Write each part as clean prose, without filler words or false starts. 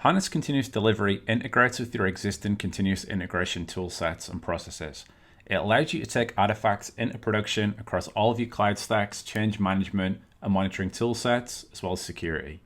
Harness Continuous Delivery integrates with your existing continuous integration toolsets and processes. It allows you to take artifacts into production across all of your cloud stacks, change management, and monitoring toolsets, as well as security.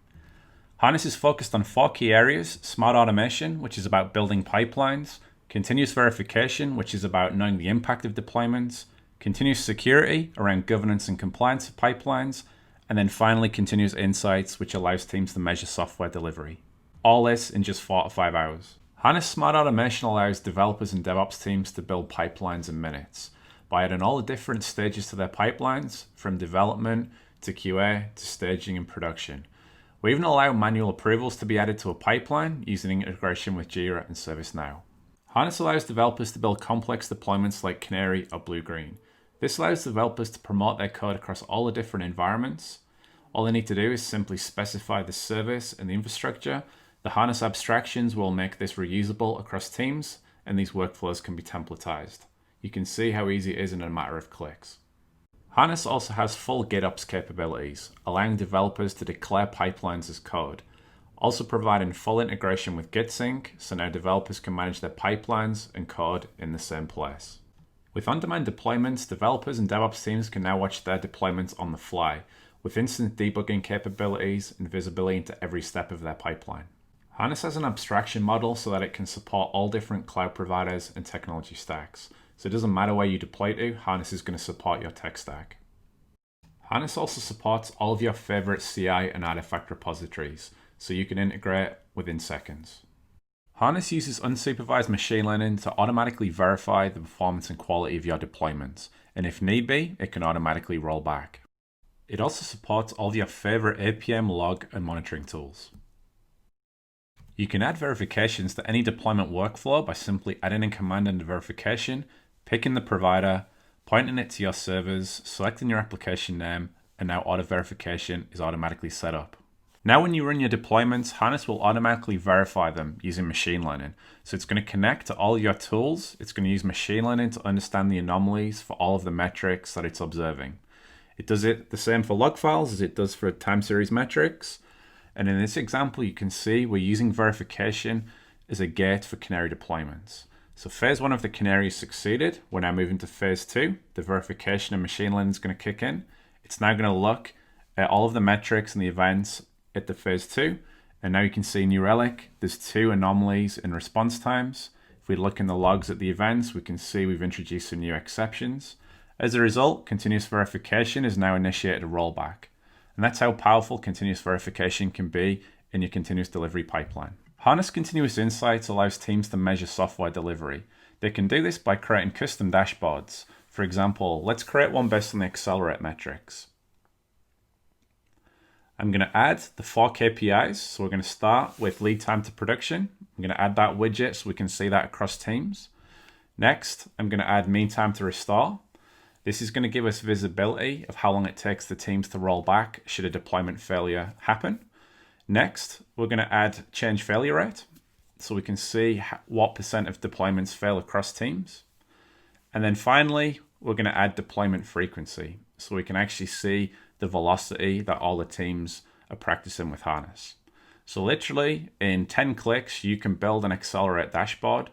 Harness is focused on 4 key areas: smart automation, which is about building pipelines; continuous verification, which is about knowing the impact of deployments; continuous security, around governance and compliance of pipelines; and then finally continuous insights, which allows teams to measure software delivery. All this in just 4 to 5 hours. Harness Smart Automation allows developers and DevOps teams to build pipelines in minutes by adding all the different stages to their pipelines, from development to QA to staging and production. We even allow manual approvals to be added to a pipeline using integration with Jira and ServiceNow. Harness allows developers to build complex deployments like Canary or Blue-Green. This allows developers to promote their code across all the different environments. All they need to do is simply specify the service and the infrastructure. The Harness abstractions will make this reusable across teams, and these workflows can be templatized. You can see how easy it is in a matter of clicks. Harness also has full GitOps capabilities, allowing developers to declare pipelines as code, also providing full integration with GitSync, so now developers can manage their pipelines and code in the same place. With on-demand deployments, developers and DevOps teams can now watch their deployments on the fly, with instant debugging capabilities and visibility into every step of their pipeline. Harness has an abstraction model so that it can support all different cloud providers and technology stacks. So it doesn't matter where you deploy to, Harness is going to support your tech stack. Harness also supports all of your favorite CI and artifact repositories, so you can integrate within seconds. Harness uses unsupervised machine learning to automatically verify the performance and quality of your deployments, and if need be, it can automatically roll back. It also supports all of your favorite APM log and monitoring tools. You can add verifications to any deployment workflow by simply adding a command under verification, picking the provider, pointing it to your servers, selecting your application name, and now auto verification is automatically set up. Now when you run your deployments, Harness will automatically verify them using machine learning. So it's going to connect to all your tools. It's going to use machine learning to understand the anomalies for all of the metrics that it's observing. It does it the same for log files as it does for time series metrics. And in this example, you can see we're using verification as a gate for Canary deployments. So phase 1 of the Canary succeeded. We're now moving to phase 2. The verification and machine learning is going to kick in. It's now going to look at all of the metrics and the events at the phase 2. And now you can see New Relic, there's 2 anomalies in response times. If we look in the logs at the events, we can see we've introduced some new exceptions. As a result, continuous verification has now initiated a rollback. And that's how powerful continuous verification can be in your continuous delivery pipeline. Harness Continuous Insights allows teams to measure software delivery. They can do this by creating custom dashboards. For example, let's create one based on the accelerate metrics. I'm going to add the 4 KPIs. So we're going to start with lead time to production. I'm going to add that widget so we can see that across teams. Next, I'm going to add mean time to restore. This is going to give us visibility of how long it takes the teams to roll back should a deployment failure happen. Next, we're going to add change failure rate, so we can see what % of deployments fail across teams. And then finally, we're going to add deployment frequency, so we can actually see the velocity that all the teams are practicing with Harness. So literally, in 10 clicks, you can build an accelerate dashboard.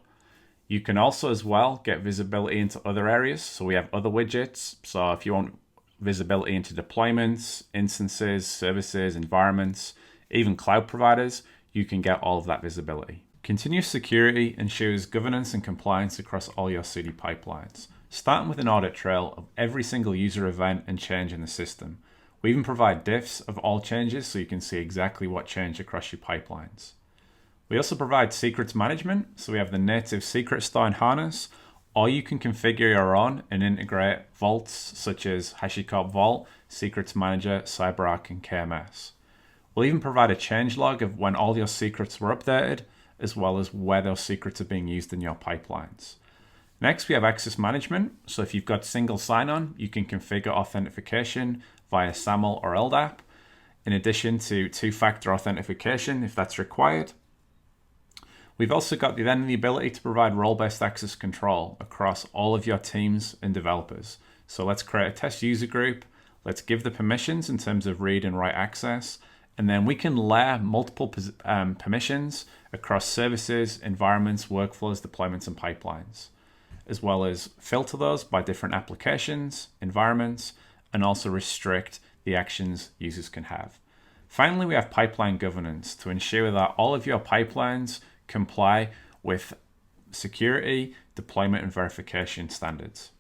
You can also as well get visibility into other areas. So we have other widgets. So if you want visibility into deployments, instances, services, environments, even cloud providers, you can get all of that visibility. Continuous security ensures governance and compliance across all your CD pipelines, starting with an audit trail of every single user event and change in the system. We even provide diffs of all changes so you can see exactly what changed across your pipelines. We also provide secrets management, so we have the native secret store in Harness, or you can configure your own and integrate vaults such as HashiCorp Vault, Secrets Manager, CyberArk, and KMS. We'll even provide a change log of when all your secrets were updated, as well as where those secrets are being used in your pipelines. Next, we have access management. So if you've got single sign-on, you can configure authentication via SAML or LDAP, in addition to 2-factor authentication if that's required. We've also got the ability to provide role-based access control across all of your teams and developers. So let's create a test user group. Let's give the permissions in terms of read and write access. And then we can layer multiple permissions across services, environments, workflows, deployments, and pipelines, as well as filter those by different applications, environments, and also restrict the actions users can have. Finally, we have pipeline governance to ensure that all of your pipelines comply with security, deployment, and verification standards.